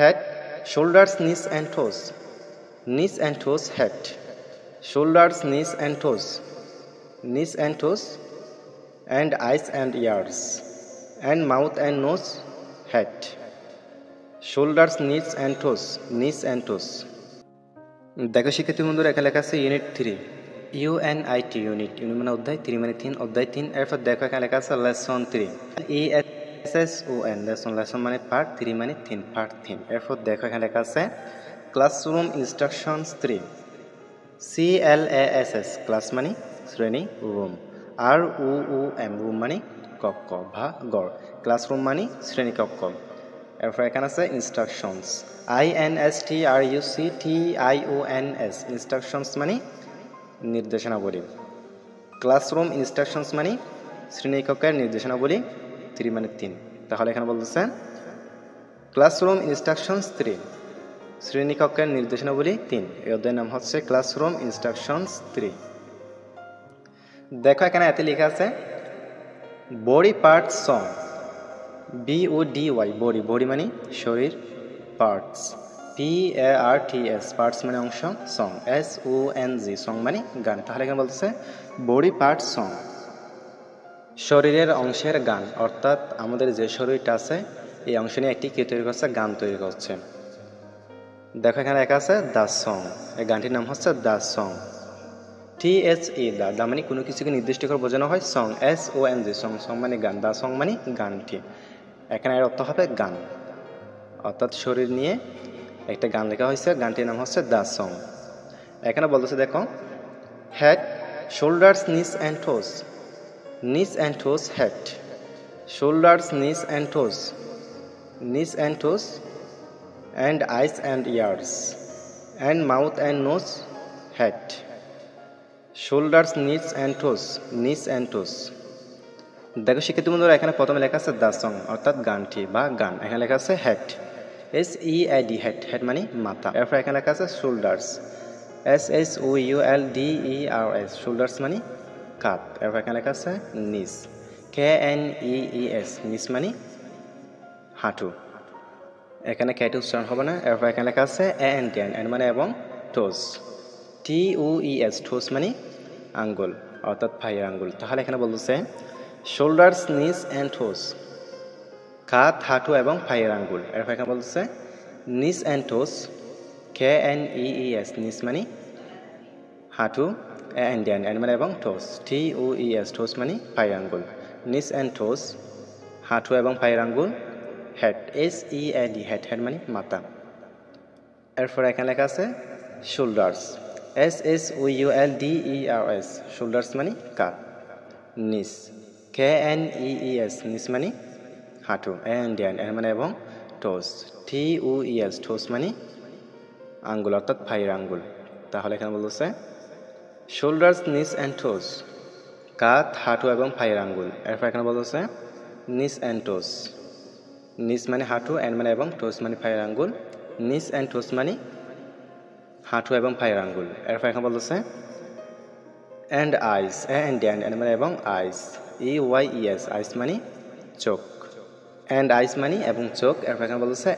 head, shoulders, knees and toes, knees and toes, head, shoulders, knees and toes, knees and toes, and eyes and ears, and mouth and nose, head, shoulders, knees and toes, knees and toes. দেখো শিক্ষার্থী বন্ধুরা, এখানে লেখা আছে unit 3 ইউএনআইটি unit মানে অধ্যায় 3 মানে 3 অধ্যায় 3। এরপর দেখো এখানে লেখা আছে লেসন 3 ESSON লেসন মানে পার্ট, 3 মানে 3 পার্ট 3। এরপর দেখো এখানে লেখা আছে ক্লাসরুম ইনস্ট্রাকশনস 3 CLASS ক্লাস মানে শ্রেণী, রুম RUM রুম মানে কক্ষ বা ঘর, ক্লাসরুম মানে শ্রেণী কক্ষ। এরপর এখানে আছে ইনস্ট্রাকশনস INSTRUCTIONS ইনস্ট্রাকশনস মানে নির্দেশনাবলী। ক্লাসরুম ইনস্ট্রাকশনস মানে শ্রেণীকক্ষের নির্দেশনাবলী, 3 মানে 3। তাহলে এখানে বলতেছে ক্লাসরুম ইনস্ট্রাকশনস 3 শ্রেণীকক্ষের নির্দেশনাবলী 3। এই অধ্যায়ের নাম হচ্ছে ক্লাসরুম ইনস্ট্রাকশনস 3। দেখো এখানে এতে লেখা আছে body parts song, BODY body, body মানে শরীর, পার্টস PARTS পার্টস মানে অংশ, সং SONG সং মানে গান। তাহলে এখানে বলতেছে বডি পার্টস সং শরীরের অংশের গান, অর্থাৎ আমাদের যে শরীরটা আছে এই অংশ নিয়ে একটি কি তৈরি করছে, গান তৈরি করছে। দেখো এখানে লেখা আছে দ্য সং, এই গানটির নাম হচ্ছে দ্য সং। THE দা মানে কোনো কিছুকে নির্দিষ্ট করে বোঝানো হয়, সং SONG সং, সং মানে গান, দ্য সং মানে গানটি। এখানে এর অর্থ হবে গান, অর্থাৎ শরীর নিয়ে একটা গান লেখা হয়েছে, গানটির নাম হচ্ছে দ্য সং। এখানে বলতেছে দেখো হেড, শোল্ডার্স, নিস অ্যান্ড টোস, নিস অ্যান্ড টোস, হেড, শোল্ডার্স, নিস অ্যান্ড টোস, নিস and টোস, and eyes and ears, and mouth and nose, head, shoulders, knees and toes, knees and toes। দেখো শিক্ষার্থী বন্ধুরা, এখানে প্রথমে লেখা আছে দ্য সং অর্থাৎ গানটি বা গান। এখানে লেখা আছে হেড SEAD হেড, হেড মানে মাথা। এরপর এখানে লেখা আছে শোল্ডার্স SHOULDERS শোল্ডার্স মানে কাঁধ। এরপর এখানে লেখা আছে নিস KNEES নিস মানে হাঁটু, এখানে ক্যাটে উচ্চারণ হবে না। এরপর এখানে লেখা আছে এন্ড মানে এবং, টোস TOES টোস মানে আঙ্গুল, অর্থাৎ পায়ের আঙ্গুল। তাহলে এখানে বলতেছে শোল্ডার্স, নিস অ্যান্ড টোস কাঁধ, হাঁটু এবং পায়ের আঙ্গুল। এরপর এখানে বলতেছে নিস অ্যান্ড টোস KNEES নিস মানে হাঁটু, এন্ড মানে এবং, টোস TOES টোস মানে পায়ের আঙ্গুল, নিস অ্যান্ড টোস হাঁটু এবং পায়ের আঙ্গুল, হেড SEAD হেড, হেড মানে মাথা। এরপর এখানে লেখা আছে শোল্ডার্স SHOULDERS শোল্ডার্স মানে কাঁধ, নিস KNEES নিস মানে হাঁটু, এন্ড মানে এবং, টোস TOES টোস মানে আঙ্গুল, অর্থাৎ পায়ের আঙ্গুল। তাহলে এখানে বলতেছে শোল্ডার্স, নিস অ্যান্ড টোস কাঁধ, হাঁটু এবং পায়ের আঙ্গুল। এরপর এখানে বলতেছে নিস অ্যান্ড টোস, নিস মানে হাঁটু, এন্ড মানে এবং, টোস মানে পায়ের আঙ্গুল, নিস অ্যান্ড টোস মানে হাঁটু এবং পায়ের আঙ্গুল। এরপর এখানে বলতেছে অ্যান্ড আইস এন্ড মানে এবং, আইস EYES আইস মানে চোখ, অ্যান্ড আইস মানে এবং চোখ। এরপর এখানে বলতেছে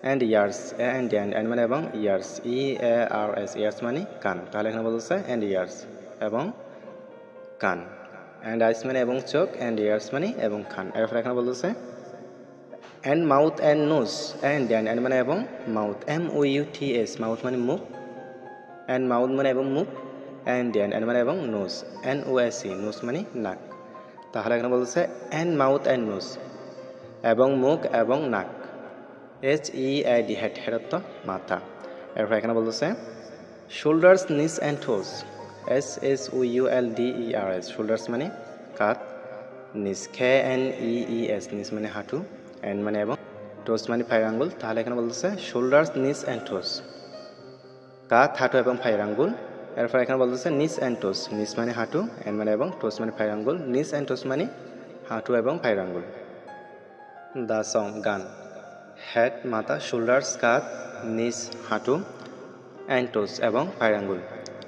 অ্যান্ড ইয়ার্স এন্ড মানে এবং, ইয়ার্স EARS ইয়ার্স মানে কান। তাহলে এখানে বলতেছে অ্যান্ড ইয়ার্স এবং কান, অ্যান্ড আইস মানে এবং চোখ, অ্যান্ড ইয়ার্স মানে এবং কান। এরপর এখানে বলতেছে and mouth and nose and মানে এবং মাউথ MOUTH মাউথ মানে মুখ, and মাউথ মানে এবং মুখ, and মানে এবং নোজ NOSE নোজ মানে নাক। তাহলে এখানে বলতেছে and mouth and nose এবং মুখ এবং নাক, HEAD হেড, হেড অর্থ মাথা। এরপর এখানে বলতেছে শোল্ডার্স, নিস অ্যান্ড টোস SHOULDERS শোল্ডার্স মানে কাঁধ, নিস KNEES নিস মানে হাঁটু, এন্ড মানে এবং, টোস মানে পায়ের আঙ্গুল। তাহলে এখানে বলতেছে শোল্ডার্স, নিস অ্যান্ড টোস কাঁধ, হাঁটু এবং পায়ের আঙ্গুল। এরপর এখানে বলতেছে নিস অ্যান্ড টোস, নিস মানে হাঁটু, এন্ড মানে এবং, টোস মানে পায়ের আঙ্গুল, নিস অ্যান্ড টোস মানে হাঁটু এবং পায়ের আঙ্গুল। দ্য সং গান, হেড মাথা, শোল্ডার্স কাঁধ, নিস হাঁটু, অ্যান্ড টোস এবং পায়ের আঙ্গুল,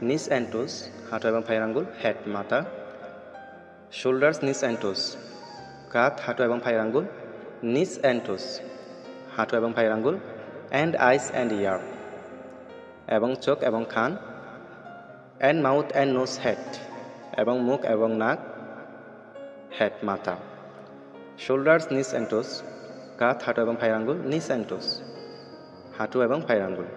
নিস অ্যান্ড টোস হাঁটু এবং পায়ের আঙ্গুল, হেড মাথা, শোল্ডার্স, নিস অ্যান্ড টোস কাঁধ, হাঁটু এবং পায়ের আঙ্গুল, নিস অ্যান্ড টোস হাঁটু এবং পায়ের আঙ্গুল, অ্যান্ড আইস অ্যান্ড ইয়ার এবং চোখ এবং কান, and mouth and nose head এবং মুখ এবং নাক, হেড মাথা, শোল্ডার্স নিস অ্যান্ড টোস কাঁধ হাঁটু এবং পায়ের আঙ্গুল, নিস অ্যান্ড টোস হাঁটু এবং পায়ের আঙ্গুল।